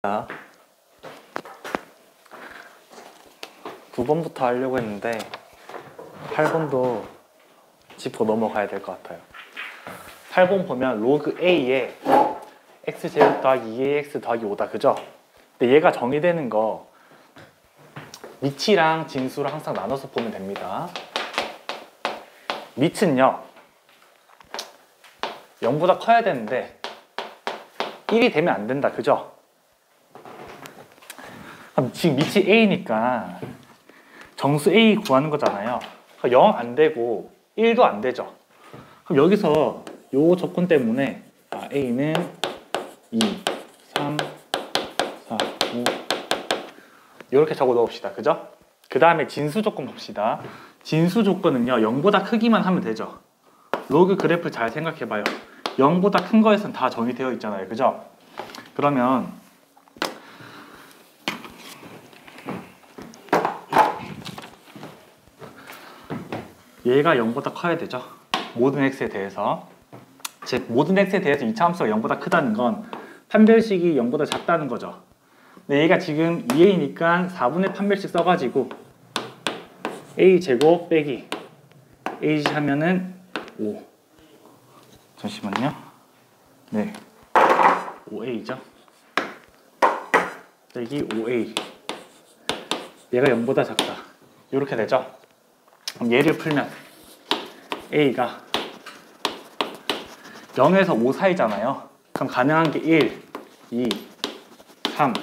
자, 9번부터 하려고 했는데 8번도 짚고 넘어가야 될 것 같아요. 8번 보면 로그 A에 x제곱 더하기 2ax 더하기 5다, 그죠? 근데 얘가 정의되는 거 밑이랑 진수를 항상 나눠서 보면 됩니다. 밑은요 0보다 커야 되는데 1이 되면 안 된다, 그죠? 그럼 지금 밑이 A니까 정수 A 구하는 거잖아요. 0 안 되고 1도 안 되죠. 그럼 여기서 요 조건 때문에 A는 2, 3, 4, 5 이렇게 적어 놓읍시다, 그죠? 그 다음에 진수 조건 봅시다. 진수 조건은요 0보다 크기만 하면 되죠. 로그 그래프 잘 생각해봐요. 0보다 큰 거에선 다 정의되어 있잖아요, 그죠? 그러면 얘가 0보다 커야 되죠. 모든 x에 대해서. 즉 모든 x에 대해서 이차 함수가 0보다 크다는 건 판별식이 0보다 작다는 거죠. 근데 얘가 지금 2a니까 4분의 판별식 써가지고 a제곱 빼기 a 하면은 5. 잠시만요. 네, 5a죠. 빼기 5a. 얘가 0보다 작다. 이렇게 되죠. 그럼 얘를 풀면 a가 0에서 5 사이잖아요. 그럼 가능한 게 1, 2, 3,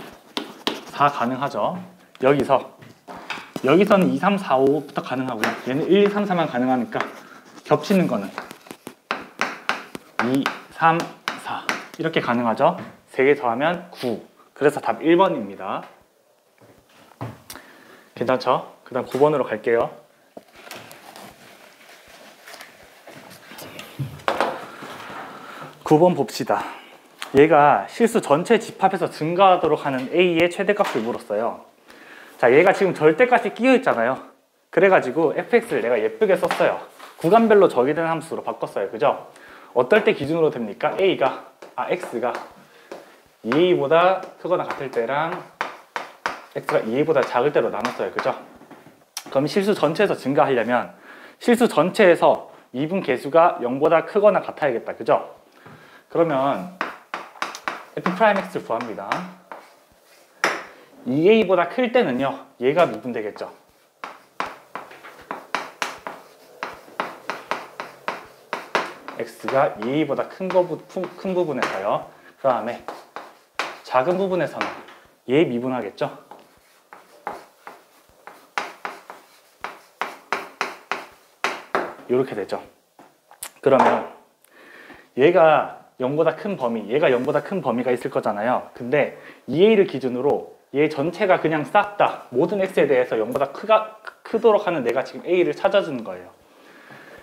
4 가능하죠. 여기서는 2, 3, 4, 5부터 가능하고요. 얘는 1, 2, 3, 4만 가능하니까 겹치는 거는 2, 3, 4 이렇게 가능하죠. 3개 더하면 9. 그래서 답 1번입니다. 괜찮죠? 그 다음 9번으로 갈게요. 9번 봅시다. 얘가 실수 전체 집합에서 증가하도록 하는 a의 최대값을 물었어요. 자, 얘가 지금 절대값이 끼어 있잖아요. 그래가지고 fx를 내가 예쁘게 썼어요. 구간별로 적이되는 함수로 바꿨어요, 그죠? 어떨 때 기준으로 됩니까? x가 2a보다 크거나 같을 때랑 x가 2a보다 작을 때로 나눴어요, 그죠? 그럼 실수 전체에서 증가하려면 실수 전체에서 미분 개수가 0보다 크거나 같아야겠다, 그죠? 그러면 f'x를 구합니다. 2a보다 클 때는요 얘가 미분되겠죠. x가 2a보다 큰 부분에서요. 그 다음에 작은 부분에서는 얘 미분하겠죠. 이렇게 되죠. 그러면 얘가 0보다 큰 범위가 있을 거잖아요. 근데 2a를 기준으로 얘 전체가 그냥 싹 다 모든 x에 대해서 0보다 크도록 하는 내가 지금 a를 찾아주는 거예요.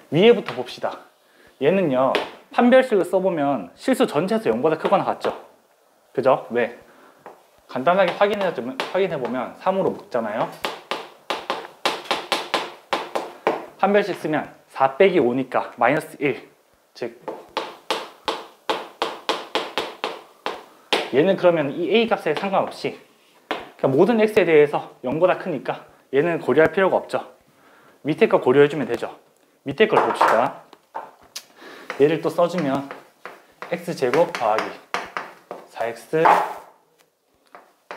위에부터 봅시다. 얘는요 판별식을 써보면 실수 전체에서 0보다 크거나 같죠. 그죠? 왜? 간단하게 확인해보면 3으로 묶잖아요. 판별식 쓰면 4 빼기 5니까 마이너스 1. 즉 얘는 그러면 이 a 값에 상관없이 그냥 모든 x에 대해서 0보다 크니까 얘는 고려할 필요가 없죠. 밑에 거 고려해주면 되죠. 밑에 걸 봅시다. 얘를 또 써주면 x제곱 더하기 4x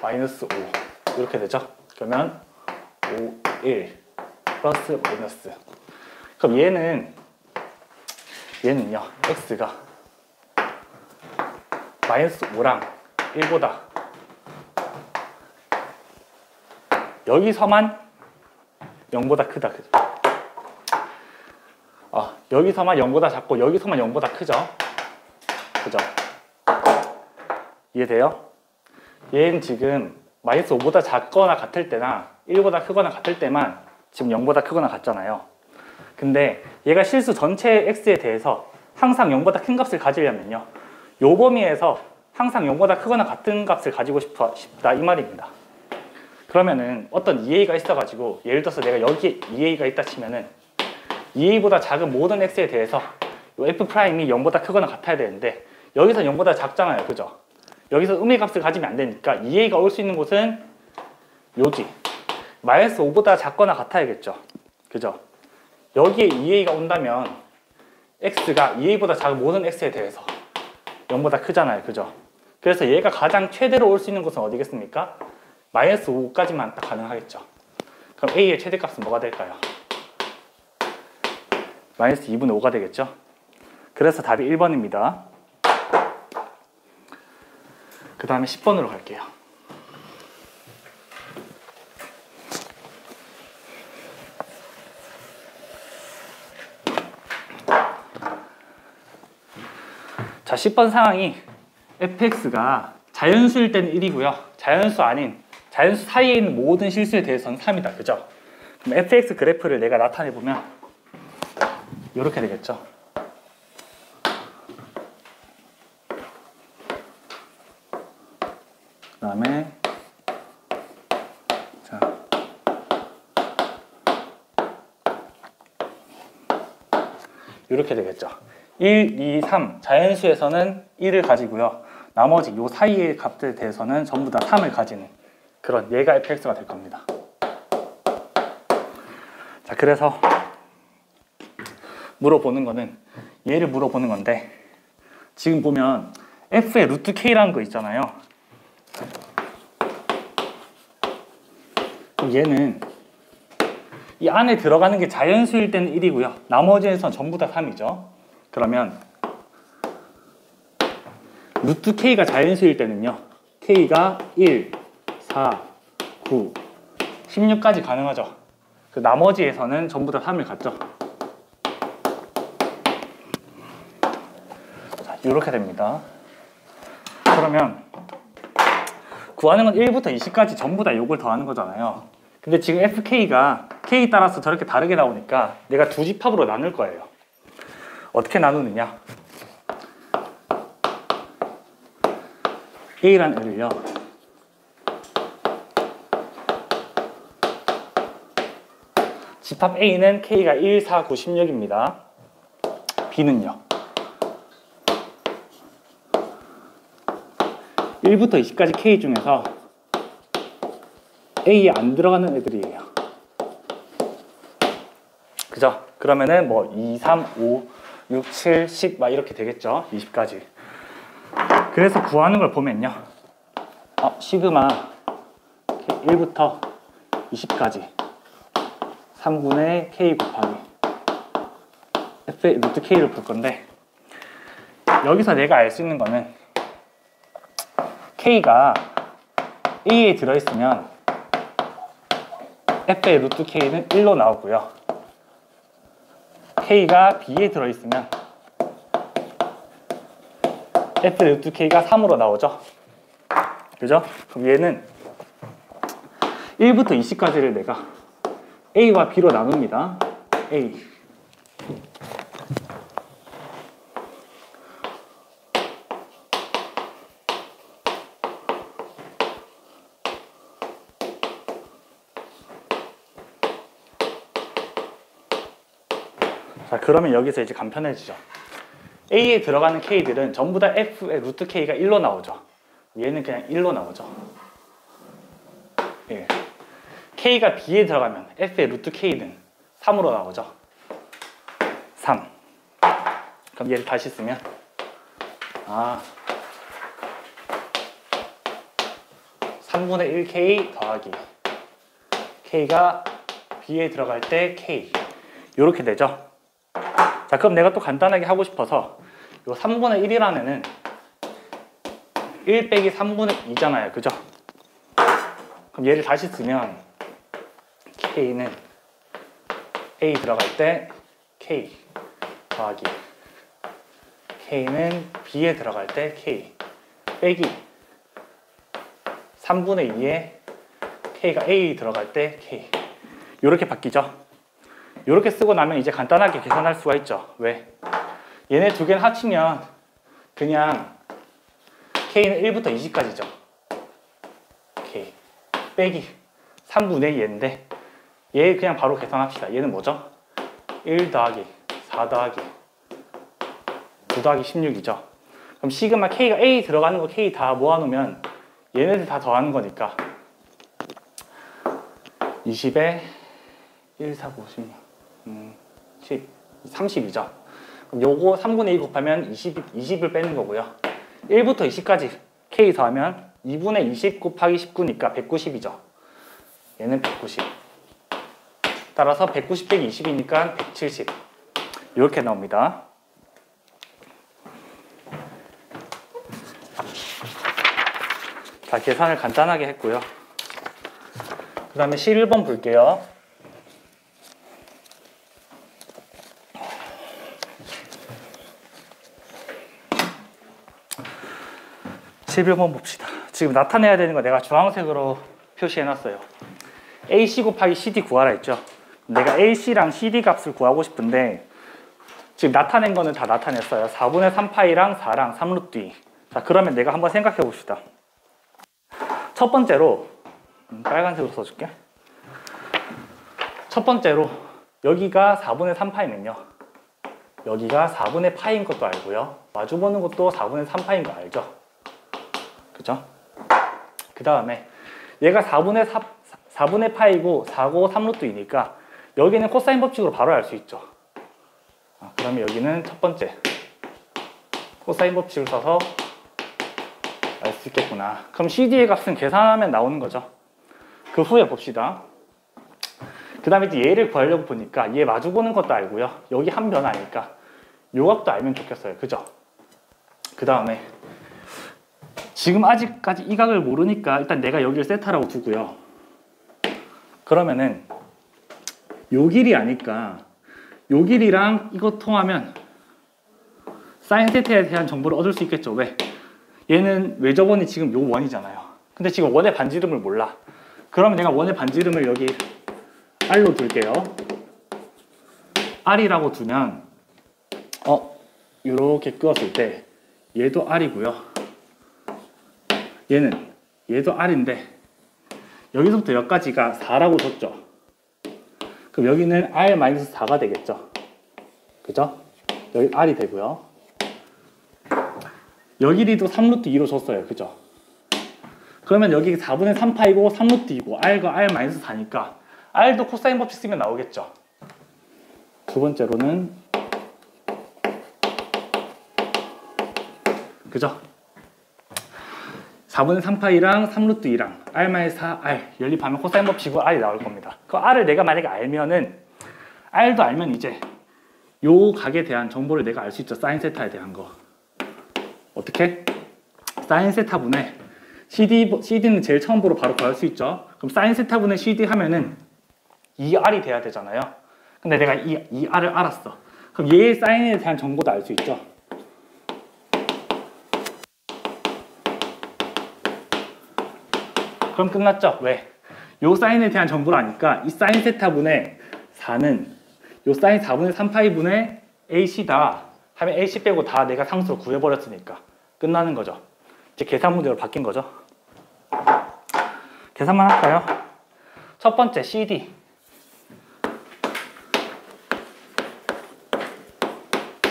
마이너스 5 이렇게 되죠. 그러면 5, 1 플러스 마이너스. 그럼 얘는요 x가 마이너스 5랑 1보다 여기서만 0보다 크다, 그죠? 여기서만 0보다 작고 여기서만 0보다 크죠? 그죠? 이해돼요? 얘는 지금 마이너스 5보다 작거나 같을 때나 1보다 크거나 같을 때만 지금 0보다 크거나 같잖아요. 근데 얘가 실수 전체 x에 대해서 항상 0보다 큰 값을 가지려면요 요 범위에서 항상 0보다 크거나 같은 값을 가지고 싶다 이 말입니다. 그러면은 어떤 2a가 있어가지고 예를 들어서 내가 여기에 2a가 있다 치면은 2a보다 작은 모든 x에 대해서 요 f'이 0보다 크거나 같아야 되는데 여기서 0보다 작잖아요, 그죠? 여기서 음의 값을 가지면 안 되니까 2a가 올 수 있는 곳은 요지. 마이너스 5보다 작거나 같아야겠죠. 그죠? 여기에 2a가 온다면 x가 2a보다 작은 모든 x에 대해서 0보다 크잖아요. 그죠? 그래서 얘가 가장 최대로 올 수 있는 곳은 어디겠습니까? 마이너스 5까지만 딱 가능하겠죠. 그럼 a의 최대값은 뭐가 될까요? 마이너스 2분의 5가 되겠죠. 그래서 답이 1번입니다. 그 다음에 10번으로 갈게요. 자, 10번 상황이 fx가 자연수일 때는 1이고요. 자연수 아닌, 자연수 사이에 있는 모든 실수에 대해서는 3이다. 그죠? 그럼 fx 그래프를 내가 나타내보면 이렇게 되겠죠. 그 다음에 자, 이렇게 되겠죠. 1, 2, 3 자연수에서는 1을 가지고요. 나머지 요 사이의 값들에 대해서는 전부 다 3을 가지는 그런 얘가 fx가 될 겁니다. 자, 그래서 물어보는 거는 얘를 물어보는 건데 지금 보면 f의 루트 k라는 거 있잖아요. 그럼 얘는 이 안에 들어가는 게 자연수일 때는 1이고요. 나머지에선 전부 다 3이죠. 그러면 루트 k가 자연수일 때는요. k가 1, 4, 9, 16까지 가능하죠. 그 나머지에서는 전부 다 3을 갖죠. 자, 이렇게 됩니다. 그러면 구하는 건 1부터 20까지 전부 다 요걸 더하는 거잖아요. 근데 지금 fk가 k 따라서 저렇게 다르게 나오니까 내가 두 집합으로 나눌 거예요. 어떻게 나누느냐? a라는 애를요. 집합 a는 k가 1, 4, 9, 16입니다. b는요. 1부터 20까지 k 중에서 a에 안 들어가는 애들이에요. 그죠? 그러면은 뭐 2, 3, 5, 6, 7, 10 막 이렇게 되겠죠. 20까지. 그래서 구하는 걸 보면요. 시그마 1부터 20까지 3분의 k 곱하기 f의 루트 k를 볼 건데 여기서 내가 알 수 있는 거는 k가 a에 들어있으면 f의 루트 k는 1로 나오고요. k가 b에 들어있으면 f의 루트 k가 3으로 나오죠. 그죠? 그럼 얘는 1부터 20까지를 내가 a와 b로 나눕니다. a 자, 그러면 여기서 이제 간편해지죠. a에 들어가는 k들은 전부 다 f의 루트 k가 1로 나오죠. 얘는 그냥 1로 나오죠. 예. k가 b에 들어가면 f의 루트 k는 3으로 나오죠. 3. 그럼 얘를 다시 쓰면 3분의 1k 더하기 k가 b에 들어갈 때 k 이렇게 되죠. 자, 그럼 내가 또 간단하게 하고 싶어서 요 3분의 1이라는 애는 1 빼기 3분의 2잖아요. 그죠? 그럼 얘를 다시 쓰면 k는 a 들어갈 때 k 더하기 k는 b에 들어갈 때 k 빼기 3분의 2에 k가 a 들어갈 때 k 이렇게 바뀌죠. 이렇게 쓰고 나면 이제 간단하게 계산할 수가 있죠. 왜? 얘네 두 개는 합치면 그냥 k는 1부터 20까지죠. k 빼기 3분의 2인데 얘 그냥 바로 계산합시다. 얘는 뭐죠? 1 더하기 4 더하기 9 더하기 16이죠. 그럼 시그마 K가 A 들어가는 거 K 다 모아놓으면 얘네들 다 더하는 거니까 20에 1, 4, 9, 16, 10, 30이죠. 그럼 요거 3분의 2 곱하면 20을 빼는 거고요. 1부터 20까지 K 더하면 2분의 20 곱하기 19니까 190이죠. 얘는 190. 따라서 190 빼기 20이니까 170. 이렇게 나옵니다. 자, 계산을 간단하게 했고요. 그 다음에 11번 볼게요. 봅시다. 지금 나타내야 되는 거 내가 주황색으로 표시해놨어요. AC 곱하기 CD 구하라 했죠. 내가 AC랑 CD 값을 구하고 싶은데 지금 나타낸 거는 다 나타냈어요. 4분의 3파이랑 4랑 3루트 2. 자, 그러면 내가 한번 생각해 봅시다. 첫 번째로 빨간색으로 써줄게. 첫 번째로 여기가 4분의 3파이면요. 여기가 4분의 파인 것도 알고요. 마주보는 것도 4분의 3파인 거 알죠? 그죠? 그 다음에 얘가 4분의 파이고 4고 3루트 2니까 여기는 코사인 법칙으로 바로 알 수 있죠. 그러면 여기는 첫 번째 코사인 법칙을 써서 알 수 있겠구나. 그럼 CD의 값은 계산하면 나오는 거죠. 그 후에 봅시다. 그 다음에 이제 얘를 구하려고 보니까 얘 마주보는 것도 알고요. 여기 한 변화니까 요 값도 알면 좋겠어요. 그죠? 그 다음에 지금 아직까지 이 각을 모르니까 일단 내가 여기를 세타라고 두고요. 그러면은 요 길이 아니까 요 길이랑 이거 통하면 사인 세타에 대한 정보를 얻을 수 있겠죠. 왜? 얘는 외접원이 지금 요 원이잖아요. 근데 지금 원의 반지름을 몰라. 그러면 내가 원의 반지름을 여기 R로 둘게요. R이라고 두면 요렇게 끄었을 때 얘도 R이고요. 얘도 R인데 여기서부터 여기까지가 4라고 줬죠. 그럼 여기는 R-4가 되겠죠. 그죠? 여기 R이 되고요. 여기 길이도 3루트 2로 줬어요. 그죠? 그러면 여기 4분의 3파이고 3루트 2고 R과 R-4니까 R도 코사인 법칙 쓰면 나오겠죠. 두 번째로는 그죠? 4분의 3파이랑 3루트 2랑 R-4R 연립하면 코사인 법칙으로 R이 나올 겁니다. 그 R을 내가 만약에 알면은 R도 알면 이제 요 각에 대한 정보를 내가 알 수 있죠. 사인 세타에 대한 거. 어떻게? 사인 세타분의 CD는 제일 처음으로 바로 구할 수 있죠. 그럼 사인 세타분의 CD 하면은 2R이 돼야 되잖아요. 근데 내가 이 R을 알았어. 그럼 얘의 사인에 대한 정보도 알 수 있죠. 그럼 끝났죠? 왜? 요 사인에 대한 정보를 아니까 이 사인 세타분의 4는 요 사인 4분의 3파이분의 AC다 하면 AC 빼고 다 내가 상수로 구해버렸으니까 끝나는 거죠. 이제 계산 문제로 바뀐 거죠. 계산만 할까요? 첫 번째 CD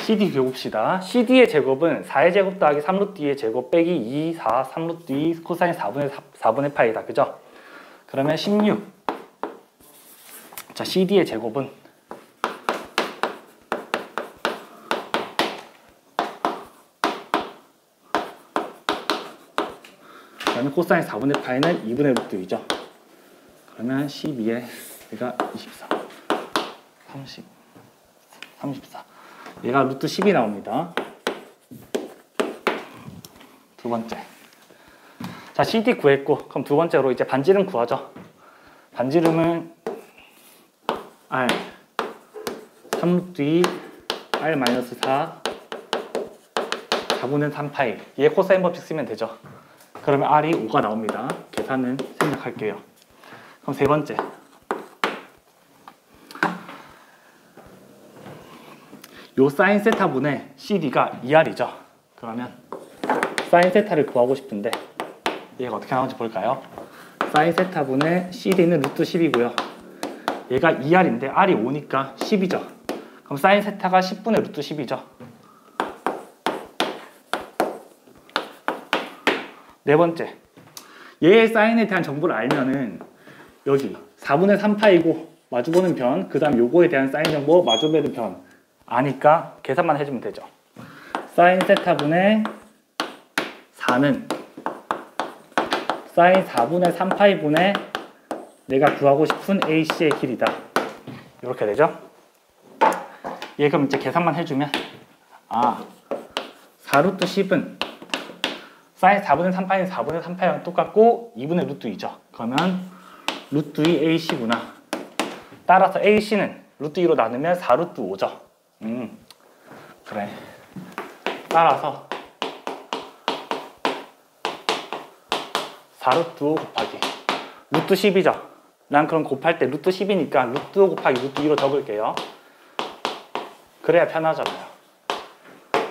구해봅시다. CD의 제곱은 4의 제곱 더하기 3루트 2의 제곱 빼기 2, 4, 3루트 2 코사인 4분의 파이다. 그죠? 그러면 16. 자, CD의 제곱은 그러면 코사인 4분의 파이는 2분의 루트 2죠. 그러면 12에 얘가 24, 30, 34. 얘가 루트 10이 나옵니다. 두 번째. 자, CD 구했고, 그럼 두 번째로 이제 반지름 구하죠. 반지름은 R 3루트 2 R-4 4분의 3파이 얘 코사인 법칙 쓰면 되죠. 그러면 R이 5가 나옵니다. 계산은 생략할게요. 그럼 세 번째. 요 사인 세타분의 CD가 2R이죠. 그러면 사인 세타를 구하고 싶은데 얘가 어떻게 나오는지 볼까요? 사인 세타분의 CD는 루트 10이고요. 얘가 2R인데 R이 5니까 10이죠. 그럼 사인 세타가 10분의 루트 10이죠. 네 번째, 얘의 사인에 대한 정보를 알면은 여기 4분의 3파이고 마주보는 변, 그 다음 요거에 대한 사인 정보, 마주보는 변 아니까 계산만 해주면 되죠. 사인 세타분의 4는 사인 4분의 3파이분의 내가 구하고 싶은 AC의 길이다. 이렇게 되죠. 얘 그럼 이제 계산만 해주면 4루트 10은 사인 4분의 3파이는 4분의 3파이랑 똑같고 2분의 루트 2죠. 그러면 루트 2 AC구나. 따라서 AC는 루트 2로 나누면 4루트 5죠. 그래. 따라서 4루트 5 곱하기 루트 10이죠. 난 그럼 곱할 때 루트 10이니까 루트 5 곱하기 루트 2로 적을게요. 그래야 편하잖아요.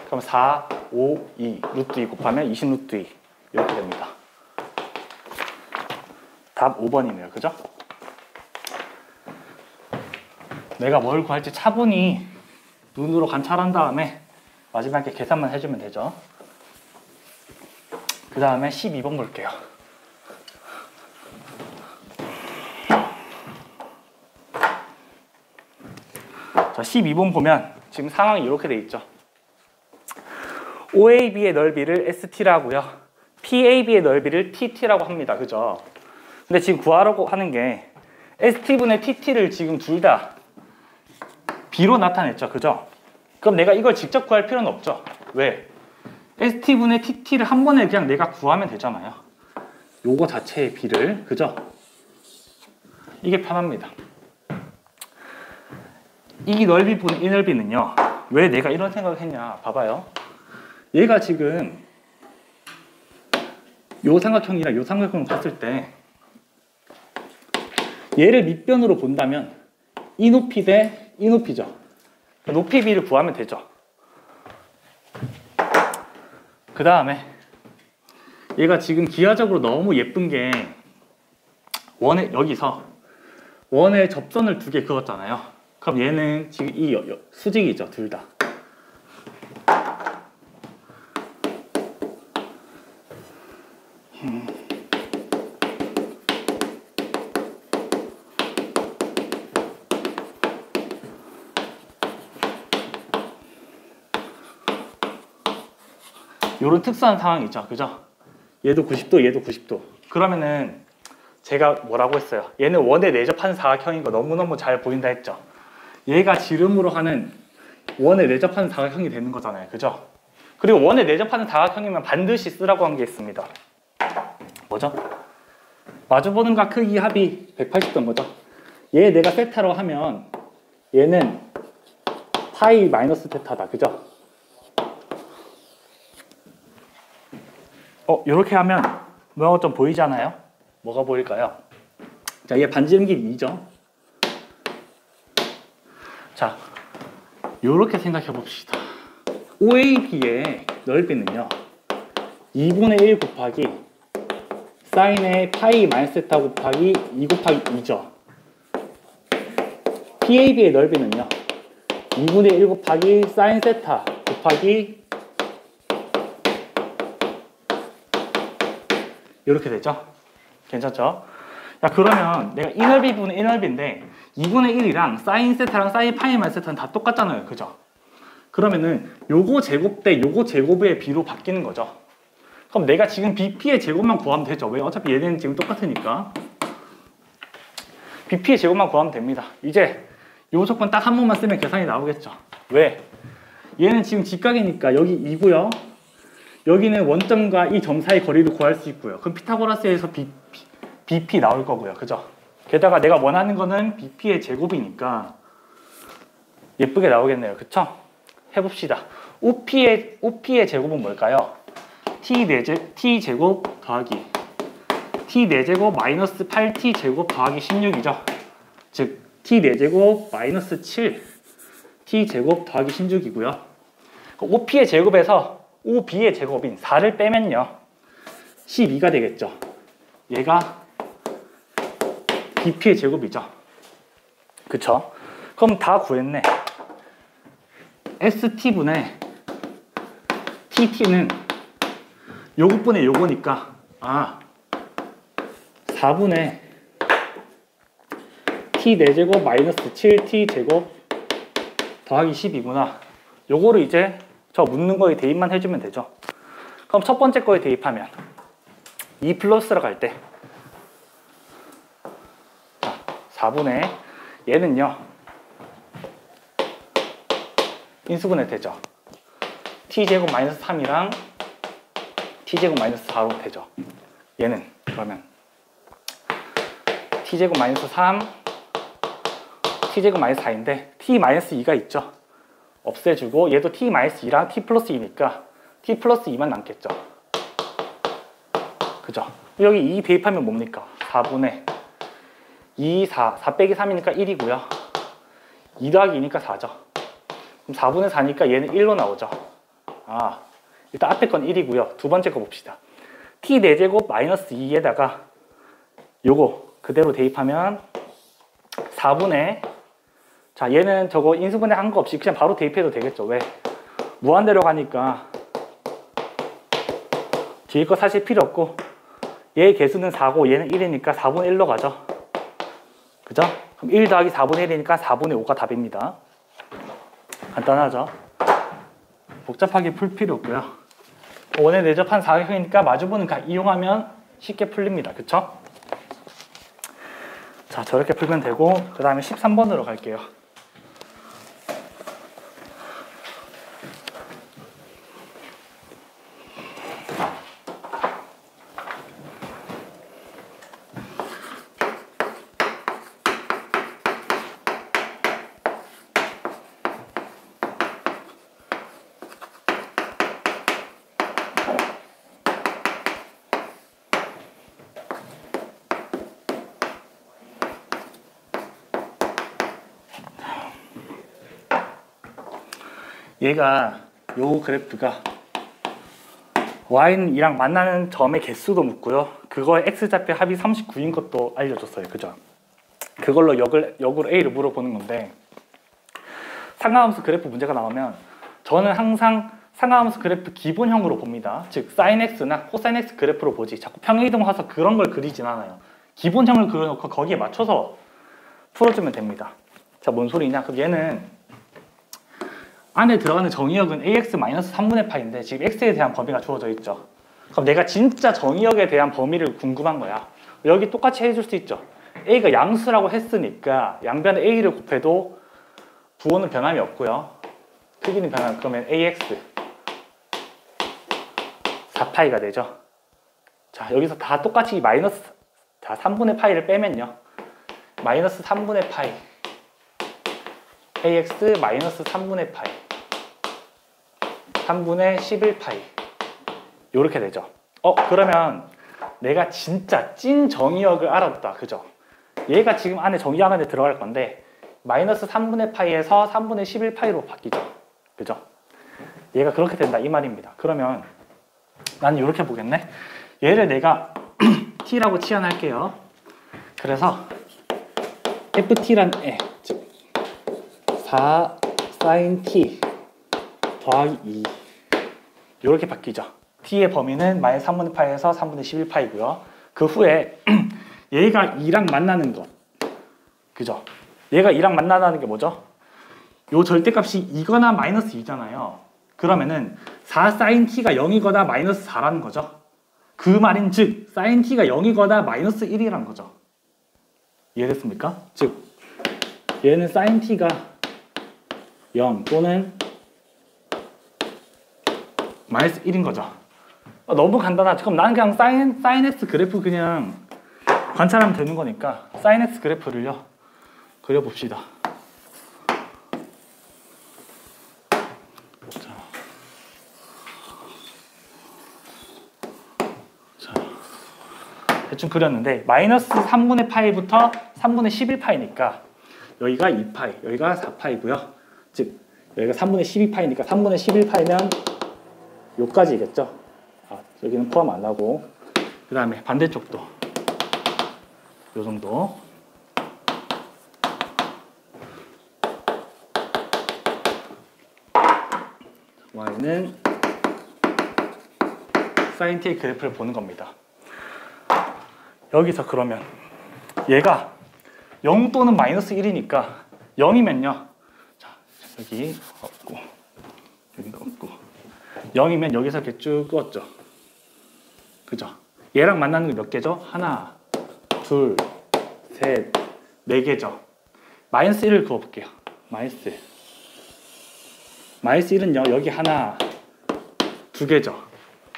그럼 4, 5, 2 루트 2 곱하면 20 루트 2 이렇게 됩니다. 답 5번이네요. 그죠? 내가 뭘 구할지 차분히 눈으로 관찰한 다음에 마지막에 계산만 해주면 되죠. 그 다음에 12번 볼게요. 자, 12번 보면 지금 상황이 이렇게 돼 있죠. OAB의 넓이를 ST라고요. PAB의 넓이를 TT라고 합니다. 그죠? 근데 지금 구하려고 하는 게 ST분의 TT를 지금 둘 다 B로 나타냈죠. 그죠? 그럼 내가 이걸 직접 구할 필요는 없죠. 왜? ST분의 TT를 한 번에 그냥 내가 구하면 되잖아요. 요거 자체의 B를. 그죠? 이게 편합니다. 이 넓이분의 이 넓이는요. 왜 내가 이런 생각을 했냐. 봐봐요. 얘가 지금 요 삼각형이랑 요 삼각형을 봤을 때 얘를 밑변으로 본다면 이 높이 대 이 높이죠. 높이 B를 구하면 되죠. 그 다음에 얘가 지금 기하적으로 너무 예쁜 게 원에 여기서 원에 접선을 두 개 그었잖아요. 그럼 얘는 지금 이 수직이죠. 둘 다. 이런 특수한 상황이 있죠. 그죠? 얘도 90도, 얘도 90도. 그러면은 제가 뭐라고 했어요? 얘는 원에 내접하는 사각형인 거 너무너무 잘 보인다 했죠. 얘가 지름으로 하는 원에 내접하는 사각형이 되는 거잖아요. 그죠? 그리고 원에 내접하는 사각형이면 반드시 쓰라고 한 게 있습니다. 뭐죠? 마주보는 각 크기 합이 180도인 거죠. 얘 내가 세타로 하면 얘는 파이 마이너스 세타다. 그죠? 이렇게 하면 뭐가 좀 보이잖아요? 뭐가 보일까요? 자, 얘 반지름 길이 2죠. 자, 이렇게 생각해 봅시다. OAB의 넓이는요 2분의 1 곱하기 사인의 파이 마이너스 세타 곱하기 2 곱하기 2죠. PAB의 넓이는요 2분의 1 곱하기 사인 세타 곱하기 이렇게 되죠? 괜찮죠? 자, 그러면 내가 이 넓이 분의 이 넓이인데 2분의 1이랑 사인 세타랑 사인 파이 마이너스 세타는 다 똑같잖아요. 그죠? 그러면은 요거 제곱 대 요거 제곱의 B로 바뀌는 거죠. 그럼 내가 지금 BP의 제곱만 구하면 되죠. 왜? 어차피 얘네는 지금 똑같으니까. BP의 제곱만 구하면 됩니다. 이제 요 조건 딱 한 번만 쓰면 계산이 나오겠죠. 왜? 얘는 지금 직각이니까 여기 2고요. 여기는 원점과 이 점 사이 거리를 구할 수 있고요. 그럼 피타고라스에서 BP 나올 거고요. 그죠? 게다가 내가 원하는 거는 BP의 제곱이니까 예쁘게 나오겠네요. 그쵸? 해봅시다. OP의 제곱은 뭘까요? T 제곱 더하기 T 4제곱 마이너스 8T 제곱 더하기 16이죠. 즉 T 4제곱 마이너스 7 T 제곱 더하기 16이고요. OP의 제곱에서 OB의 제곱인 4를 빼면요 12가 되겠죠. 얘가 BP의 제곱이죠. 그쵸? 그럼 다 구했네. ST분의 TT는 요것분의 요거니까 4분의 t 4제곱 마이너스 7t 제곱 더하기 10이구나. 요거를 이제 저 묻는 거에 대입만 해주면 되죠. 그럼 첫 번째 거에 대입하면 2 플러스라고 할 때 4분의 얘는요 인수분해 되죠. t제곱 마이너스 3이랑 t제곱 마이너스 4로 되죠. 얘는 그러면 t제곱 마이너스 3 t제곱 마이너스 4인데 t 마이너스 2가 있죠. 없애주고 얘도 t 마이너스 2랑 t 플러스 2니까 t 플러스 2만 남겠죠. 그죠? 여기 2 대입하면 뭡니까? 4분의 2, 4 빼기 3이니까 1이고요 2 더하기 2니까 4죠. 그럼 4분의 4니까 얘는 1로 나오죠. 일단 앞에 건 1이고요 두 번째 거 봅시다. t 4제곱 마이너스 2에다가 요거 그대로 대입하면 4분의 자 얘는 저거 인수분해 한 거 없이 그냥 바로 대입해도 되겠죠. 왜? 무한대로 가니까 뒤에 거 사실 필요 없고 얘 개수는 4고 얘는 1이니까 4분의 1로 가죠. 그죠? 그럼 1 더하기 4분의 1이니까 4분의 5가 답입니다. 간단하죠? 복잡하게 풀 필요 없고요. 원에 내접한 사각형이니까 마주보는 각 이용하면 쉽게 풀립니다. 그쵸? 자 저렇게 풀면 되고 그 다음에 13번으로 갈게요. 얘가 요 그래프가 y는 이랑 만나는 점의 개수도 묻고요. 그거의 x좌표 합이 39인 것도 알려줬어요. 그죠? 그걸로 역으로 a를 물어보는 건데 상하함수 그래프 문제가 나오면 저는 항상 상하함수 그래프 기본형으로 봅니다. 즉 sin x나 cos x 그래프로 보지 자꾸 평행이동해서 그런 걸 그리진 않아요. 기본형을 그려놓고 거기에 맞춰서 풀어주면 됩니다. 자, 뭔 소리냐? 그럼 얘는 안에 들어가는 정의역은 ax-3분의 파인데 지금 x에 대한 범위가 주어져 있죠. 그럼 내가 진짜 정의역에 대한 범위를 궁금한 거야. 여기 똑같이 해줄 수 있죠. a가 양수라고 했으니까 양변에 a를 곱해도 부호는 변함이 없고요. 크기는 변함이 그러면 ax 4파이가 되죠. 자 여기서 다 똑같이 마이너스 3분의 파이를 빼면요. 마이너스 3분의 파이 ax 마이너스 3분의 파이 3분의 11파이 요렇게 되죠. 그러면 내가 진짜 찐 정의역을 알았다. 그죠? 얘가 지금 안에 정의역 안에 들어갈 건데 마이너스 3분의 파이에서 3분의 11파이로 바뀌죠. 그죠? 얘가 그렇게 된다 이 말입니다. 그러면 나는 이렇게 보겠네. 얘를 내가 t라고 치환할게요. 그래서 ft란 즉 4 sin t 더하기 2 이렇게 바뀌죠. t의 범위는 마이너스 3분의 파이에서 3분의 11파이고요. 그 후에 얘가 2랑 만나는 것 그죠? 얘가 2랑 만나는 게 뭐죠? 요 절대값이 2거나 마이너스 2잖아요. 그러면은 4 sin t가 0이거나 마이너스 4라는 거죠. 그 말인 즉 sin t가 0이거나 마이너스 1이라는 거죠. 이해됐습니까? 즉 얘는 sin t가 0 또는 마이너스 1인 거죠. 너무 간단하죠. 그럼 나는 그냥 sin x 그래프 그냥 관찰하면 되는 거니까 sin x 그래프를요 그려봅시다. 자, 대충 그렸는데 마이너스 3분의 파이부터 3분의 11파이니까 여기가 2파이, 여기가 4파이고요. 즉 여기가 3분의 12파이니까 3분의 11파이면 요까지겠죠. 여기는 포함 안 하고 그 다음에 반대쪽도 요 정도. y는 sin t의 그래프를 보는 겁니다. 여기서 그러면 얘가 0 또는 마이너스 1이니까 0이면요. 자, 여기 없고 여기도 없고 0이면 여기서 이렇게 쭉 끄었죠. 그죠? 얘랑 만나는 게 몇 개죠? 하나, 둘, 셋, 네 개죠. 마이너스 1을 그어볼게요. 마이너스 1은요 여기 하나, 두 개죠.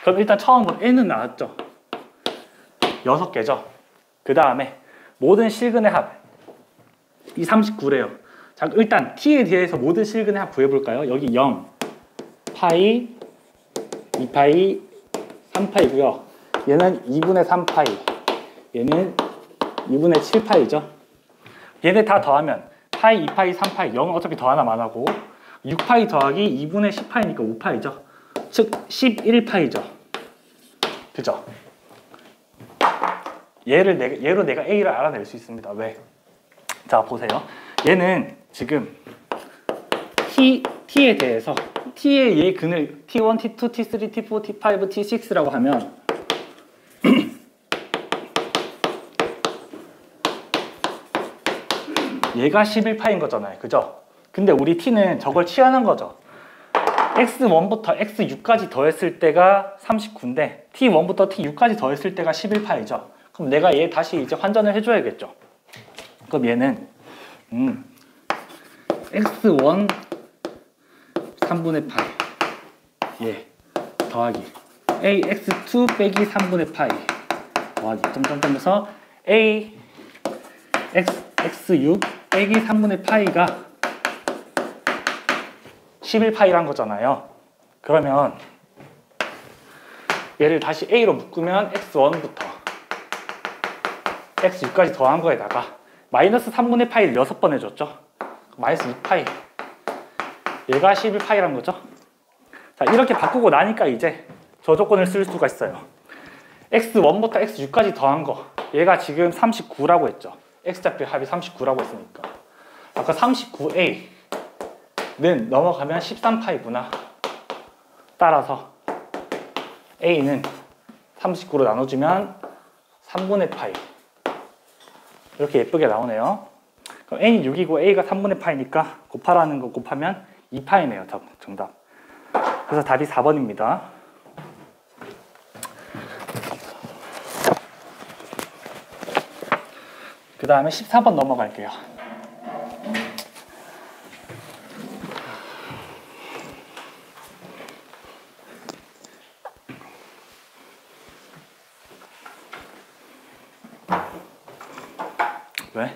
그럼 일단 처음으로 n은 나왔죠. 6개죠. 그 다음에 모든 실근의 합, 이 39래요. 자, 일단 t에 대해서 모든 실근의 합 구해볼까요? 여기 0, 파이, 2파이, 3파이고요. 얘는 2분의 3파이, 얘는 2분의 7파이죠. 얘네 다 더하면 파이, 2파이, 3파이, 0은 어차피 더하나 안 하고 6파이 더하기 2분의 10파이니까 5파이죠. 즉 11파이죠. 그죠? 얘로 내가 A를 알아낼 수 있습니다. 왜? 자, 보세요. 얘는 지금 T에 대해서 T의 얘 근을 T1, T2, T3, T4, T5, T6라고 하면 얘가 11파인 거잖아요. 그죠? 근데 우리 T는 저걸 취하는 거죠. X1부터 X6까지 더했을 때가 39인데 T1부터 T6까지 더했을 때가 11파이죠. 그럼 내가 얘 다시 이제 환전을 해줘야겠죠. 그럼 얘는 X1 3분의 파이 얘 더하기 AX2 빼기 3분의 파이 더하기 점점점에서 AX6 빼기 3분의 파이가 11파이란 거잖아요. 그러면 얘를 다시 A로 묶으면 X1부터 X6까지 더한 거에다가 마이너스 3분의 파이를 6번 해줬죠. 마이너스 2파이 얘가 11파이란 거죠. 자, 이렇게 바꾸고 나니까 이제 저 조건을 쓸 수가 있어요. X1부터 X6까지 더한 거 얘가 지금 39라고 했죠. X좌표 합이 39라고 했으니까 아까 39A 는 넘어가면 13파이구나. 따라서 A는 39로 나눠주면 3분의 파이 이렇게 예쁘게 나오네요. 그럼 N이 6이고 A가 3분의 파이니까 곱하라는 거 곱하면 2파이네요. 정답. 그래서 답이 4번입니다. 그 다음에 14번 넘어갈게요. 왜?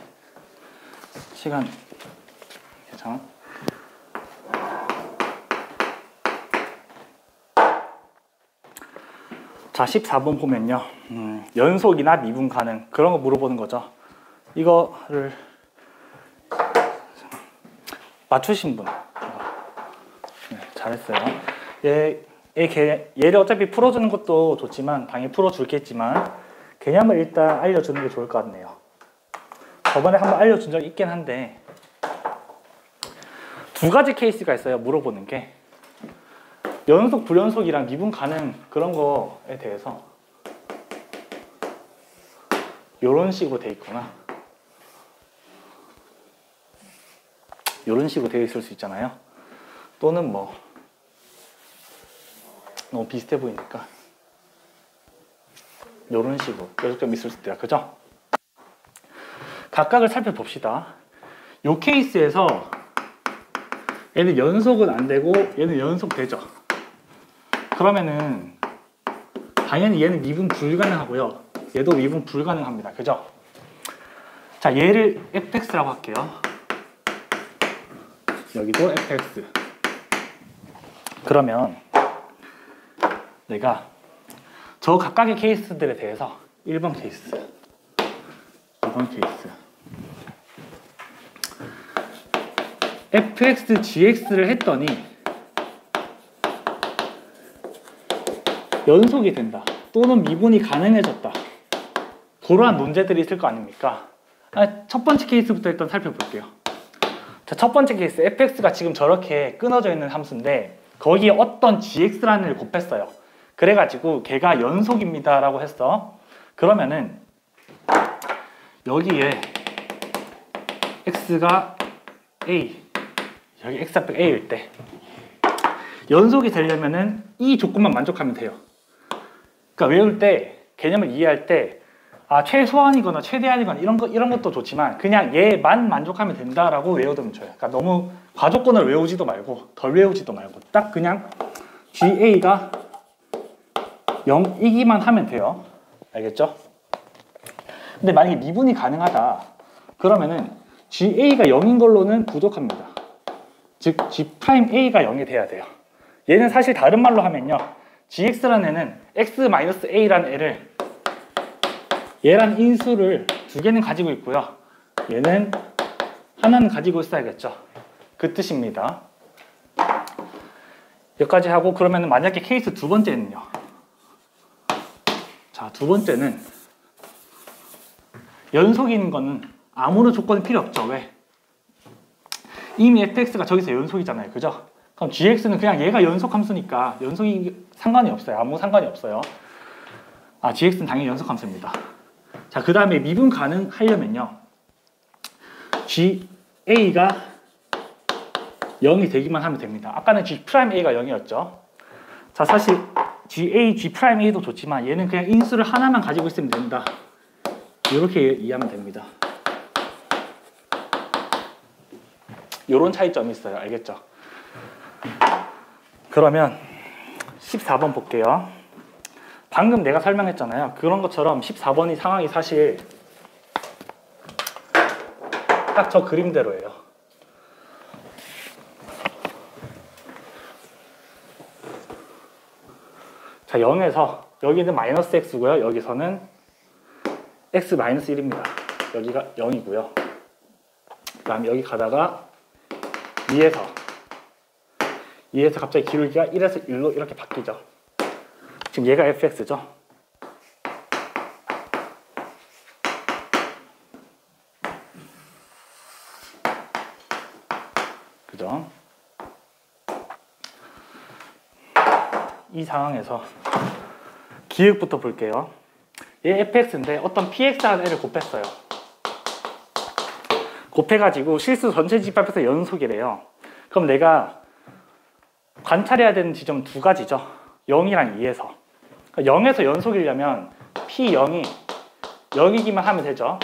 시간 괜찮아? 자, 14번 보면요. 연속이나 미분 가능 그런 거 물어보는 거죠. 이거를 맞추신 분. 네, 잘했어요. 얘를 어차피 풀어주는 것도 좋지만 당연히 풀어줄겠지만 개념을 일단 알려주는 게 좋을 것 같네요. 저번에 한번 알려준 적이 있긴 한데 두 가지 케이스가 있어요. 물어보는 게 연속, 불연속이랑 미분 가능 그런 거에 대해서 이런 식으로 돼 있거나 이런 식으로 되어 있을 수 있잖아요. 또는 뭐 너무 비슷해 보이니까 이런 식으로 연속점 있을 수 있다. 그죠? 각각을 살펴봅시다. 이 케이스에서 얘는 연속은 안 되고 얘는 연속되죠. 그러면은 당연히 얘는 미분 불가능하고요. 얘도 미분 불가능합니다. 그죠? 자, 얘를 fx라고 할게요. 여기도 fx. 그러면 내가 저 각각의 케이스들에 대해서 1번 케이스, 2번 케이스 fx, gx를 했더니 연속이 된다 또는 미분이 가능해졌다 그러한 문제들이 있을 거 아닙니까? 첫 번째 케이스부터 일단 살펴볼게요. 자, 첫 번째 케이스 fx가 지금 저렇게 끊어져 있는 함수인데 거기에 어떤 gx라는 걸 곱했어요. 그래가지고 걔가 연속입니다 라고 했어. 그러면은 여기에 x가 a, 여기 x 앞에 a일 때 연속이 되려면은 이 조건만 만족하면 돼요. 그러니까 외울 때, 개념을 이해할 때 최소한이거나 최대한이거나 이런 것도 좋지만 그냥 얘만 만족하면 된다라고 외워두면 좋아요. 그러니까 너무 과조건을 외우지도 말고 덜 외우지도 말고 딱 그냥 GA가 0이기만 하면 돼요. 알겠죠? 근데 만약에 미분이 가능하다 그러면은 GA가 0인 걸로는 부족합니다. 즉 G'A가 0이 돼야 돼요. 얘는 사실 다른 말로 하면요, GX라는 애는 X-A라는 애를 얘란 인수를 두 개는 가지고 있고요, 얘는 하나는 가지고 있어야겠죠. 그 뜻입니다. 여기까지 하고, 그러면 만약에 케이스 두 번째는요. 자, 두 번째는 연속인 거는 아무런 조건이 필요 없죠. 왜? 이미 fx가 저기서 연속이잖아요. 그죠? 그럼 gx는 그냥 얘가 연속 함수니까 연속이 상관이 없어요. 아무 상관이 없어요. gx는 당연히 연속 함수입니다. 자, 그 다음에 미분 가능하려면요, GA가 0이 되기만 하면 됩니다. 아까는 G'A가 0이었죠. 자, 사실 GA, G'A도 좋지만 얘는 그냥 인수를 하나만 가지고 있으면 된다. 이렇게 이해하면 됩니다. 이런 차이점이 있어요. 알겠죠? 그러면 14번 볼게요. 방금 내가 설명했잖아요. 그런 것처럼 14번이 상황이 사실 딱 저 그림대로예요. 자, 0에서 여기는 마이너스 x고요. 여기서는 x 마이너스 1입니다. 여기가 0이고요. 그 다음에 여기 가다가 2에서 갑자기 기울기가 1에서 1로 이렇게 바뀌죠. 지금 얘가 fx죠. 그죠? 이 상황에서 기획부터 볼게요. 얘 fx인데 어떤 px라는 애를 곱했어요. 곱해가지고 실수 전체 집합에서 연속이래요. 그럼 내가 관찰해야 되는 지점은 두 가지죠. 0이랑 2에서. 그러니까 0에서 연속이려면 P0이 0이기만 하면 되죠.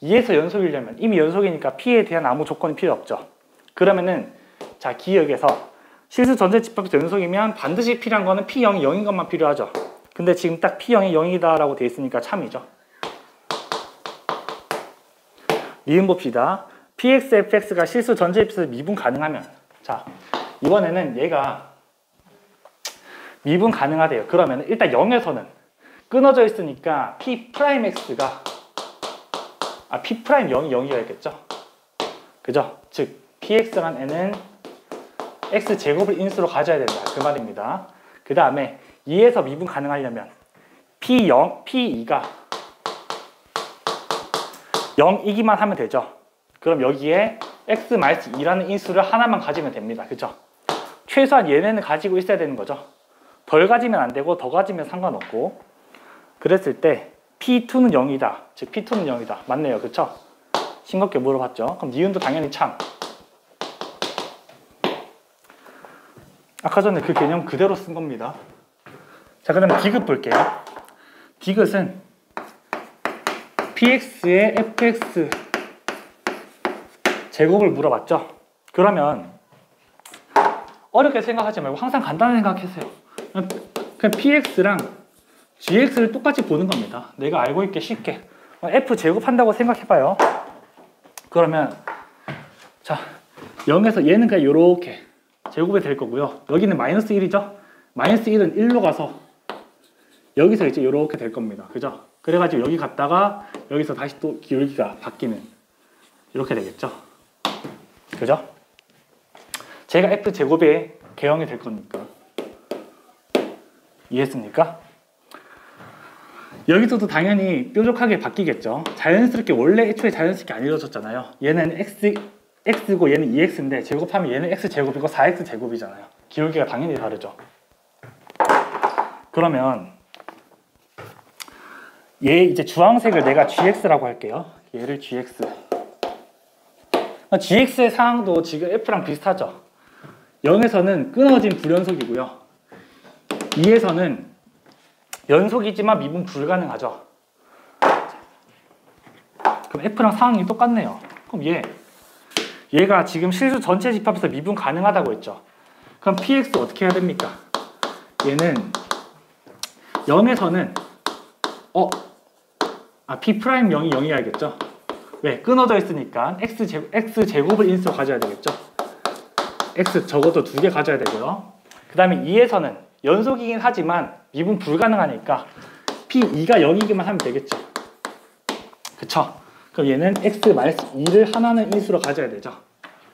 2에서 연속이려면 이미 연속이니까 P에 대한 아무 조건이 필요 없죠. 그러면은 자, 기억에서 실수 전체 집합에서 연속이면 반드시 필요한 거는 P0이 0인 것만 필요하죠. 근데 지금 딱 P0이 0이다 라고 되어 있으니까 참이죠. 미분 봅시다. PX, FX가 실수 전체 집합에서 미분 가능하면, 자, 이번에는 얘가 미분 가능하대요. 그러면 일단 0에서는 끊어져 있으니까 P'X가 P'0이 0이어야겠죠. 그죠? 즉 PX란 애는 X제곱을 인수로 가져야 된다. 그 말입니다. 그 다음에 2에서 미분 가능하려면 P2가 0이기만 하면 되죠. 그럼 여기에 X-2라는 인수를 하나만 가지면 됩니다. 그죠? 최소한 얘네는 가지고 있어야 되는 거죠. 덜 가지면 안 되고 더 가지면 상관없고. 그랬을 때 P2는 0이다. 즉 P2는 0이다. 맞네요. 그쵸? 싱겁게 물어봤죠. 그럼 니은도 당연히 참. 아까 전에 그 개념 그대로 쓴 겁니다. 자, 그 다음에 디귿 볼게요. 디귿은 px의 fx 제곱을 물어봤죠. 그러면 어렵게 생각하지 말고 항상 간단하게 생각하세요. 그냥 px랑 gx를 똑같이 보는 겁니다. 내가 알고 있게 쉽게 f 제곱한다고 생각해봐요. 그러면 자, 0에서 얘는 그냥 이렇게 제곱이 될 거고요. 여기는 마이너스 1이죠. 마이너스 1은 1로 가서 여기서 이제 이렇게 될 겁니다. 그죠? 그래가지고 여기 갔다가 여기서 다시 또 기울기가 바뀌는 이렇게 되겠죠. 그죠? 제가 f 제곱의 개형이 될 거니까. 이해했습니까? 여기서도 당연히 뾰족하게 바뀌겠죠. 자연스럽게 원래 애초에 자연스럽게 안 이루어졌잖아요. 얘는 x고 얘는 2x인데 제곱하면 얘는 x제곱이고 4x제곱이잖아요. 기울기가 당연히 다르죠. 그러면 얘 이제 주황색을 내가 gx라고 할게요. 얘를 gx. gx의 상황도 지금 f랑 비슷하죠. 0에서는 끊어진 불연속이고요. 2에서는 연속이지만 미분 불가능하죠. 그럼 f랑 상황이 똑같네요. 그럼 얘가 지금 실수 전체 집합에서 미분 가능하다고 했죠. 그럼 px 어떻게 해야 됩니까? 얘는 0에서는 P'0이 0이어야겠죠. 왜? 끊어져 있으니까 x제곱을 인수로 가져야 되겠죠. x 적어도 2개 가져야 되고요. 그 다음에 2에서는 연속이긴 하지만 미분 불가능하니까 P2가 0이기만 하면 되겠죠. 그쵸? 그럼 얘는 x-2를 하나는 인수로 가져야 되죠.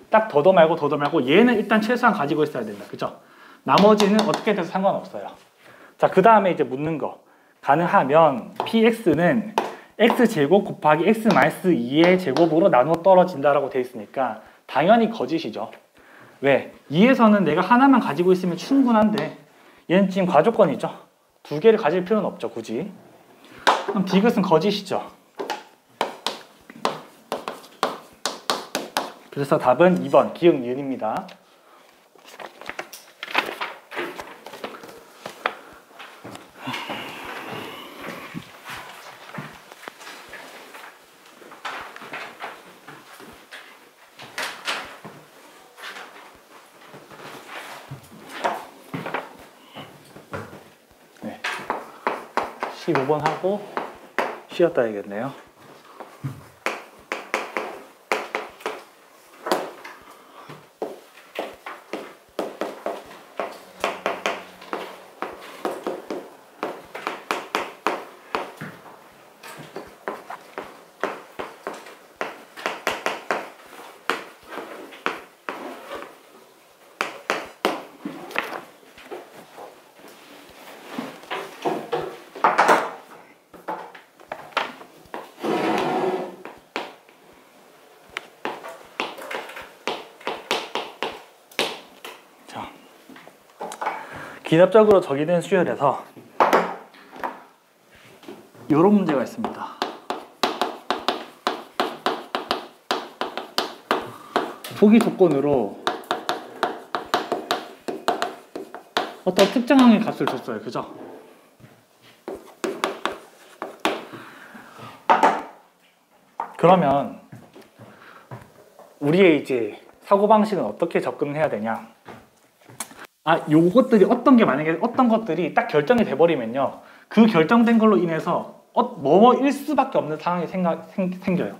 딱 더도 말고 얘는 일단 최소한 가지고 있어야 된다. 그죠? 나머지는 어떻게 돼서 상관없어요. 자, 그 다음에 이제 묻는 거. 가능하면 px는 x제곱 곱하기 x-2의 제곱으로 나누어 떨어진다라고 돼 있으니까 당연히 거짓이죠. 왜? 2에서는 내가 하나만 가지고 있으면 충분한데 얘는 지금 과조건이죠. 2개를 가질 필요는 없죠, 굳이. 그럼 디귿은 거짓이죠. 그래서 답은 2번 기역 니은입니다. 네. 15번 하고 쉬었다 해야겠네요. 기납적으로 정의된 수열에서 이런 문제가 있습니다. 보기 조건으로 어떤 특정항의 값을 줬어요. 그죠? 그러면 우리의 이제 사고방식은 어떻게 접근해야 되냐? 요것들이 만약에 어떤 것들이 딱 결정이 돼버리면요. 그 결정된 걸로 인해서 뭐뭐일 수밖에 없는 상황이 생겨요.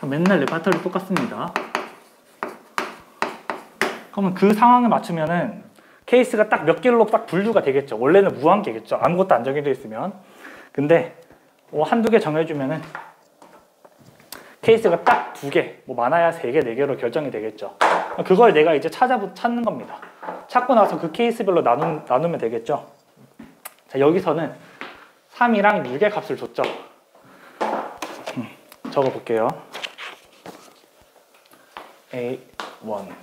맨날 레파토리 똑같습니다. 그러면 그 상황을 맞추면은 케이스가 딱 몇 개로 딱 분류가 되겠죠. 원래는 무한개겠죠. 아무것도 안 정해져 있으면. 근데 한두 개 정해주면은 케이스가 딱 2개, 뭐 많아야 3개, 4개로 결정이 되겠죠. 그걸 내가 이제 찾는 겁니다. 찾고 나서 그 케이스별로 나누면 되겠죠. 자, 여기서는 3이랑 6의 값을 줬죠. 적어볼게요. A1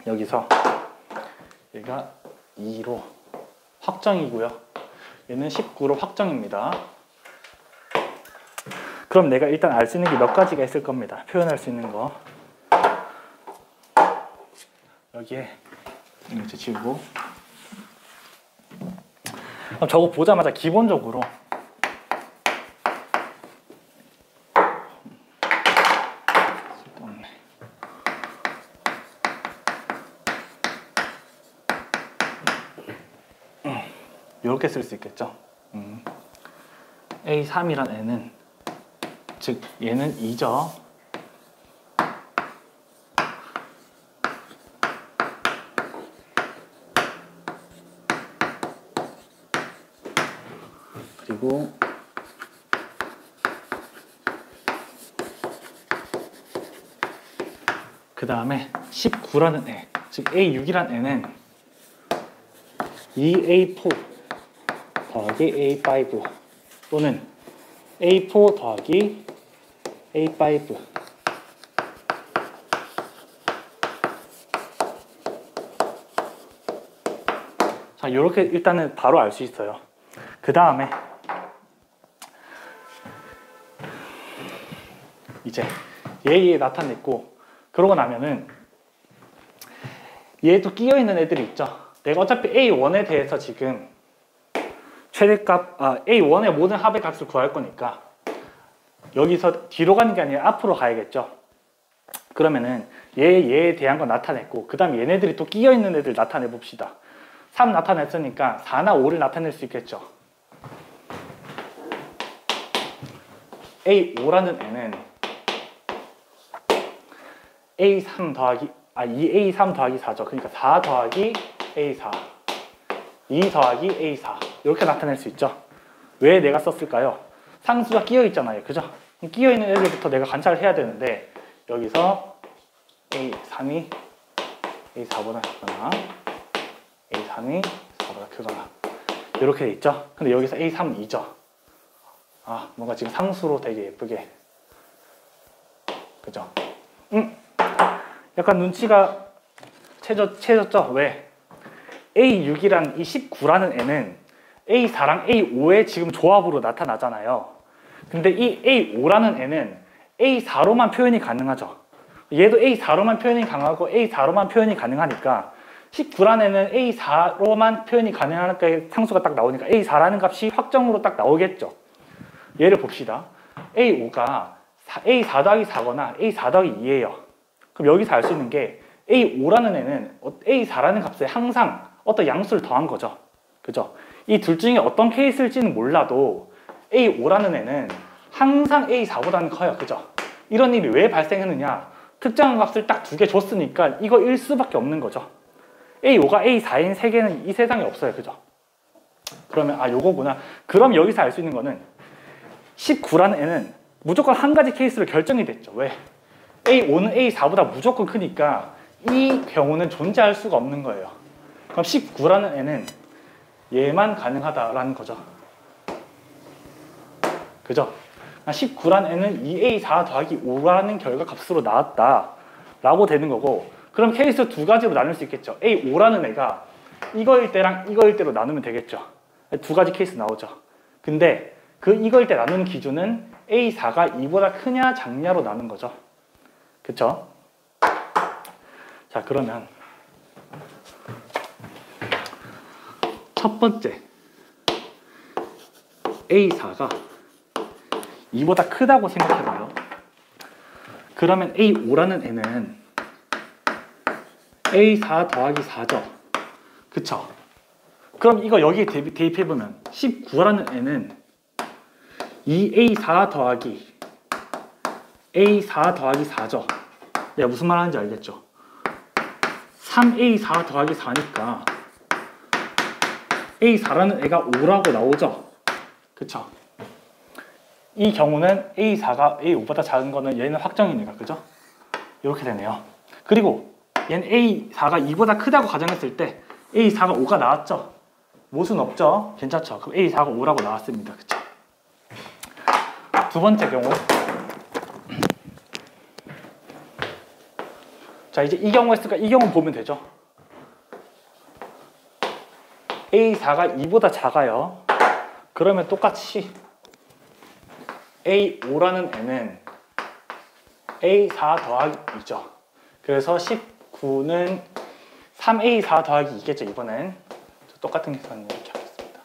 여기서 얘가 2로 확정이고요. 얘는 19로 확정입니다. 그럼 내가 일단 알 수 있는 게 몇 가지가 있을 겁니다. 표현할 수 있는 거. 여기에 이제 지우고. 그럼 저거 보자마자 기본적으로 이렇게 쓸 수 있겠죠. A3이란 애는 즉 얘는 2죠. 그리고 그 다음에 19라는 애, 즉 A6이란 애는 2A4 더하기 A5 또는 A4 더하기 A5. 자, 이렇게 일단은 바로 알 수 있어요. 그 다음에 이제 얘 나타냈고, 그러고 나면은 얘도 끼어있는 애들이 있죠. 내가 어차피 A1에 대해서 지금 최대값, A1의 모든 합의 값을 구할 거니까 여기서 뒤로 가는 게 아니라 앞으로 가야겠죠. 그러면은 얘에 대한 거 나타냈고, 그 다음에 얘네들이 또 끼어있는 애들 나타내 봅시다. 3 나타냈으니까 4나 5를 나타낼 수 있겠죠. A5라는 애는 A3 더하기 2A3 더하기 4죠. 그러니까 4 더하기 A4, 2 더하기 A4 이렇게 나타낼 수 있죠. 왜 내가 썼을까요? 상수가 끼어 있잖아요. 그죠? 끼어 있는 애들부터 내가 관찰을 해야 되는데, 여기서 A3이 A4보다 크거나 A3이 4보다 크거나 이렇게 돼 있죠. 근데 여기서 A3은 2죠. 뭔가 지금 상수로 되게 예쁘게, 그죠? 약간 눈치가 채졌죠? 왜? A6이랑 이 19라는 애는 A4랑 A5의 지금 조합으로 나타나잖아요. 근데 이 A5라는 애는 A4로만 표현이 가능하죠. 얘도 A4로만 표현이 가능하고 A4로만 표현이 가능하니까 19라는 애는 A4로만 표현이 가능하니까 상수가 딱 나오니까 A4라는 값이 확정으로 딱 나오겠죠. 얘를 봅시다. A5가 A4 더하기 4거나 A4 더하기 2예요. 그럼 여기서 알 수 있는 게 A5라는 애는 A4라는 값에 항상 어떤 양수를 더한 거죠. 그죠? 이 둘 중에 어떤 케이스일지는 몰라도 A5라는 애는 항상 A4보다는 커요. 그죠? 이런 일이 왜 발생했느냐? 특정한 값을 딱 2개 줬으니까 이거일 수밖에 없는 거죠. A5가 A4인 세계는 이 세상에 없어요. 그죠? 그러면 요거구나. 그럼 여기서 알 수 있는 거는 19라는 애는 무조건 한 가지 케이스로 결정이 됐죠. 왜? A5는 A4보다 무조건 크니까 이 경우는 존재할 수가 없는 거예요. 그럼 19라는 애는 얘만 가능하다라는 거죠. 그죠? 19라는 애는 2A4 더하기 5라는 결과값으로 나왔다라고 되는 거고, 그럼 케이스 2가지로 나눌 수 있겠죠. A5라는 애가 이거일 때랑 이거일 때로 나누면 되겠죠. 2가지 케이스 나오죠. 근데 이거일 때 나누는 기준은 A4가 2보다 크냐 작냐로 나눈 거죠. 그쵸? 자, 그러면 첫 번째 A4가 2보다 크다고 생각해봐요. 그러면 A5라는 애는 A4 더하기 4죠. 그쵸? 그럼 이거 여기에 대입해보면 19라는 애는 2A4 더하기 A4 더하기 4죠. 내가 무슨 말 하는지 알겠죠? 3A4 더하기 4니까 A4라는 애가 5라고 나오죠. 그쵸? 이 경우는 A4가 A5보다 작은 거는 얘는 확정이니까, 그죠? 이렇게 되네요. 그리고 얘는 A4가 2보다 크다고 가정했을 때 A4가 5가 나왔죠? 모순 없죠? 괜찮죠? 그럼 A4가 5라고 나왔습니다. 그쵸? 두 번째 경우, 자, 이제 이 경우 했으니까 이 경우 보면 되죠. A4가 2보다 작아요. 그러면 똑같이 A5라는 애는 A4 더하기 2죠. 그래서 19는 3A4 더하기 2겠죠. 이번엔 똑같은 계산을 이렇게 하겠습니다.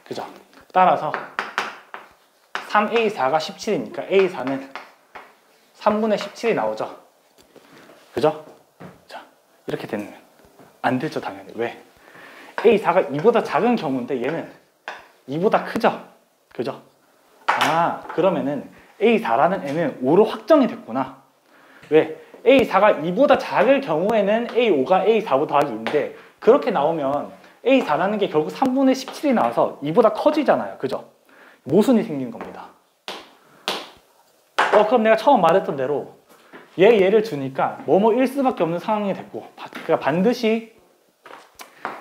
그죠? 따라서 3A4가 17이니까 A4는 3분의 17이 나오죠. 그죠? 자, 이렇게 되면 안 되죠, 당연히. 왜? A4가 2보다 작은 경우인데 얘는 2보다 크죠? 그죠? 그러면은 A4라는 애는 5로 확정이 됐구나. 왜? A4가 2보다 작을 경우에는 A5가 A4보다 더하기 2인데, 그렇게 나오면 A4라는 게 결국 3분의 17이 나와서 2보다 커지잖아요. 그죠? 모순이 생긴 겁니다. 그럼 내가 처음 말했던 대로 얘를 주니까 뭐뭐일 수밖에 없는 상황이 됐고, 그러니까 반드시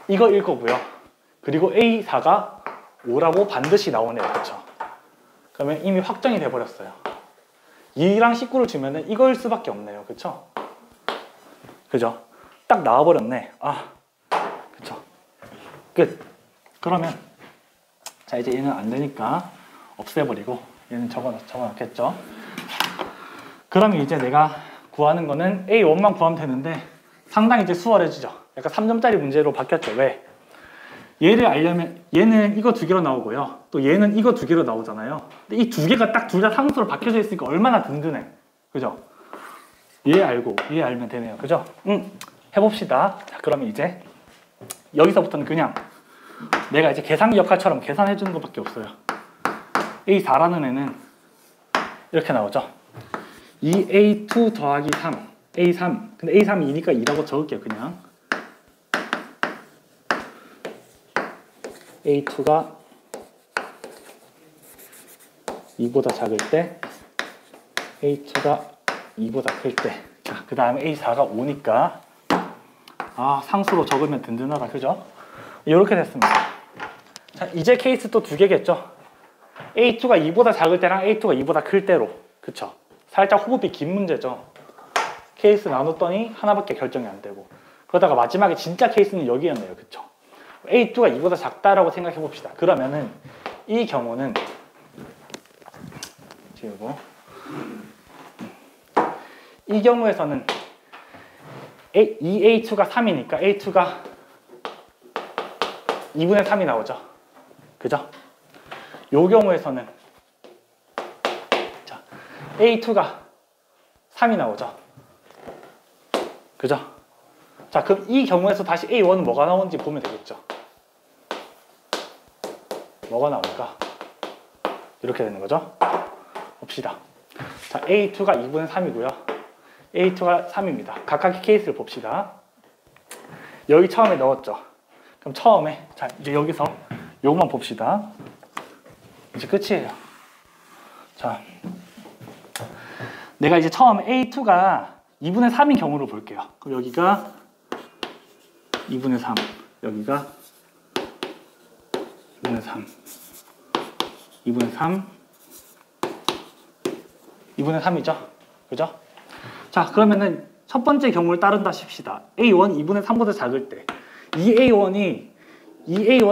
이거일 거고요. 그리고 A4가 5라고 반드시 나오네요. 그렇죠? 그러면 이미 확정이 돼버렸어요. 2랑 19를 주면은 이거일 수밖에 없네요. 그쵸? 그죠? 딱 나와버렸네. 아, 그쵸? 끝. 그러면 자, 이제 얘는 안 되니까 없애버리고 얘는 적어놓겠죠? 그러면 이제 내가 구하는 거는 A1만 구하면 되는데 상당히 이제 수월해지죠. 약간 3점짜리 문제로 바뀌었죠. 왜? 얘를 알려면 얘는 이거 두 개로 나오고요. 또 얘는 이거 두 개로 나오잖아요. 근데 이 두 개가 딱 둘 다 상수로 박혀져 있으니까 얼마나 든든해. 그죠? 얘 알고 얘 알면 되네요. 그죠? 해봅시다. 자, 그러면 이제 여기서부터는 그냥 내가 이제 계산기 역할처럼 계산해 주는 것밖에 없어요. A4라는 애는 이렇게 나오죠. 2A2 더하기 3 A3. 근데 A3이 2니까 2라고 적을게요. 그냥 A2가 2보다 작을 때 A2가 2보다 클 때. 자, 그 다음에 A4가 5니까 아, 상수로 적으면 든든하다. 그죠? 이렇게 됐습니다. 자, 이제 케이스 또 두 개겠죠. A2가 2보다 작을 때랑 A2가 2보다 클 때로. 그쵸? 살짝 호흡이 긴 문제죠. 케이스 나눴더니 하나밖에 결정이 안 되고. 그러다가 마지막에 진짜 케이스는 여기였네요. 그쵸? A2가 2보다 작다라고 생각해 봅시다. 그러면은 이 경우는 지우고 이 경우에서는 2A2가 3이니까 A2가 2분의 3이 나오죠. 그죠? 요 경우에서는 자, A2가 3이 나오죠. 그죠? 자, 그럼 이 경우에서 다시 A1은 뭐가 나오는지 보면 되겠죠. 뭐가 나올까? 이렇게 되는 거죠. 봅시다. 자, A2가 2분의 3이고요. A2가 3입니다. 각각의 케이스를 봅시다. 여기 처음에 넣었죠. 그럼 처음에 자, 이제 여기서 요것만 봅시다. 이제 끝이에요. 자, 내가 이제 처음에 A2가 2분의 3인 경우로 볼게요. 그럼 여기가 2분의 3, 여기가 2분의 3, 2분의 3, 2분의 3이죠. 그죠? 자, 그러면은 첫 번째 경우를 따른다 칩시다. A1 2분의 3보다 작을 때 2A1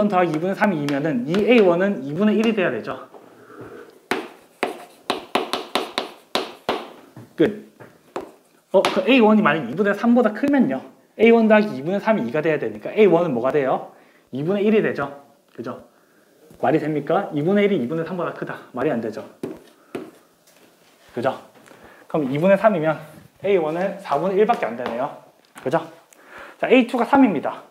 더하기 2분의 3이 2면은 2A1은 2분의 1이 돼야 되죠. 끝. 그 A1이 만약 2분의 3보다 크면요. A1 더하기 2분의 3이 2가 돼야 되니까 A1은 뭐가 돼요? 2분의 1이 되죠. 그죠? 말이 됩니까? 2분의 1이 2분의 3보다 크다. 말이 안 되죠. 그죠? 그럼 2분의 3이면 A1은 4분의 1밖에 안 되네요. 그죠? 자, A2가 3입니다.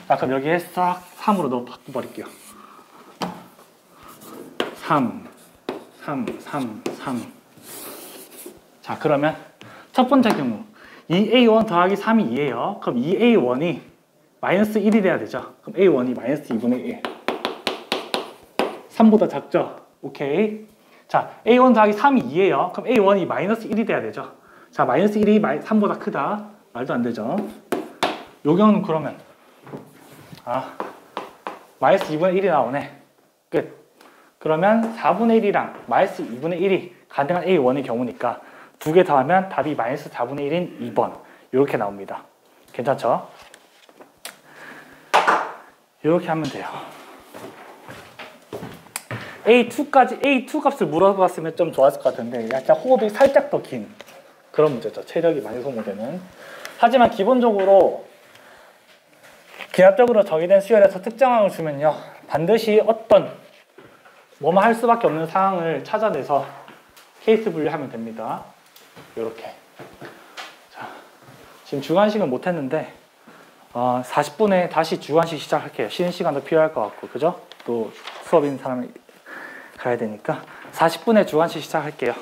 자, 그럼 여기에 싹 3으로 넣어 바꿔버릴게요. 3. 자, 그러면 첫 번째 경우 2A1 더하기 3이 2예요. 그럼 2A1이 마이너스 1이 돼야 되죠. 그럼 A1이 마이너스 2분의 1. 3보다 작죠? 오케이. 자, A1 더하기 3이 2예요. 그럼 A1이 마이너스 1이 돼야 되죠. 자, 마이너스 1이 3보다 크다. 말도 안 되죠. 요 경우는 그러면 마이너스 2분의 1이 나오네. 끝. 그러면 4분의 1이랑 마이너스 2분의 1이 가능한 A1의 경우니까 두 개 더하면 답이 마이너스 4분의 1인 2번. 이렇게 나옵니다. 괜찮죠? 이렇게 하면 돼요. A2 값을 물어봤으면 좀 좋았을 것 같은데 약간 호흡이 살짝 더 긴 그런 문제죠. 체력이 많이 소모되는. 하지만 기본적으로 기하적으로 정의된 수열에서 특정항을 주면요. 반드시 어떤 뭐만 할 수밖에 없는 상황을 찾아내서 케이스 분류하면 됩니다. 이렇게. 자, 지금 주관식은 못했는데 40분에 다시 주관식 시작할게요. 쉬는 시간도 필요할 것 같고, 그죠? 또 수업 있는 사람이 가야 되니까 40분에 주관식 시작할게요.